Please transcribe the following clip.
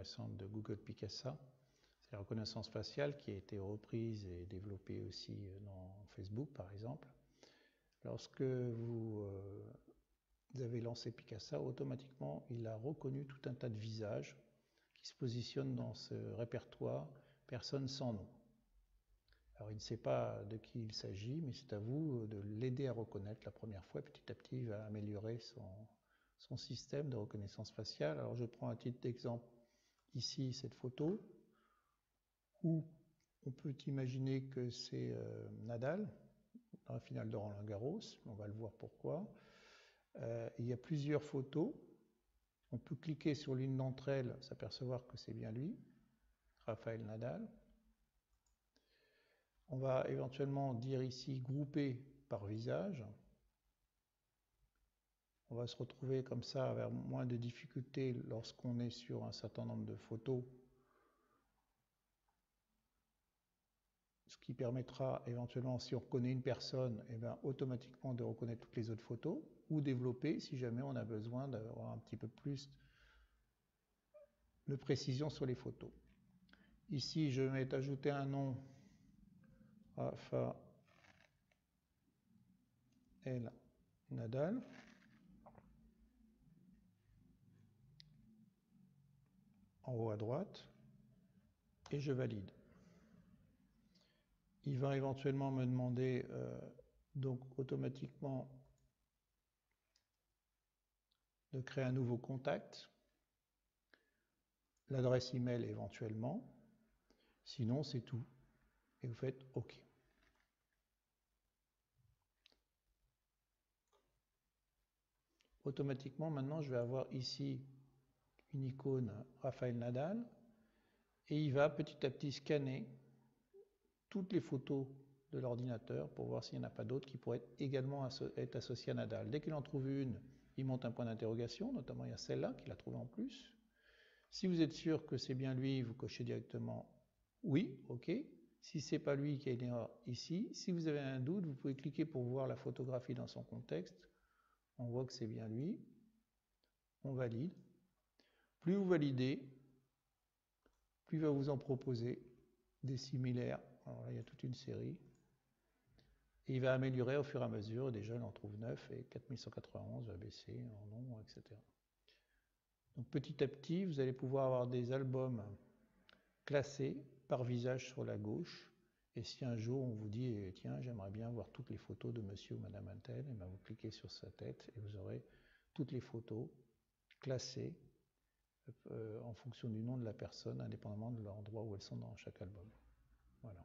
intéressante de Google Picasa. C'est la reconnaissance faciale qui a été reprise et développée aussi dans Facebook, par exemple. Lorsque vous avez lancé Picasa, automatiquement, il a reconnu tout un tas de visages qui se positionnent dans ce répertoire personnes sans nom. Alors, il ne sait pas de qui il s'agit, mais c'est à vous de l'aider à reconnaître la première fois. Petit à petit, il va améliorer son système de reconnaissance faciale. Alors, je prends un titre d'exemple ici, cette photo, où on peut imaginer que c'est Nadal, dans la finale de Roland-Garros. On va le voir pourquoi. Il y a plusieurs photos. On peut cliquer sur l'une d'entre elles, s'apercevoir que c'est bien lui, Rafael Nadal. On va éventuellement dire ici grouper par visage. On va se retrouver comme ça avec moins de difficultés lorsqu'on est sur un certain nombre de photos, ce qui permettra éventuellement, si on reconnaît une personne, automatiquement de reconnaître toutes les autres photos, ou développer si jamais on a besoin d'avoir un petit peu plus de précision sur les photos. Ici, je vais ajouter un nom, Rafael Nadal. En haut à droite, et je valide. Il va éventuellement me demander donc automatiquement de créer un nouveau contact, l'adresse email éventuellement, sinon c'est tout, et vous faites OK. Automatiquement, maintenant, je vais avoir ici une icône Rafael Nadal, et il va petit à petit scanner toutes les photos de l'ordinateur pour voir s'il n'y en a pas d'autres qui pourraient également être associées à Nadal. Dès qu'il en trouve une, il monte un point d'interrogation, notamment il y a celle-là qu'il a trouvée en plus. Si vous êtes sûr que c'est bien lui, vous cochez directement oui, OK. Si c'est pas lui qui est ici, si vous avez un doute, vous pouvez cliquer pour voir la photographie dans son contexte. On voit que c'est bien lui. On valide. Plus vous validez, plus il va vous en proposer des similaires. Alors là, il y a toute une série. Et il va améliorer au fur et à mesure. Déjà, il en trouve 9 et 4191 va baisser en nombre, etc. Donc petit à petit, vous allez pouvoir avoir des albums classés par visage sur la gauche. Et si un jour on vous dit, tiens, j'aimerais bien voir toutes les photos de monsieur ou madame Untel, et bien vous cliquez sur sa tête et vous aurez toutes les photos classées en fonction du nom de la personne, indépendamment de l'endroit où elles sont dans chaque album. Voilà.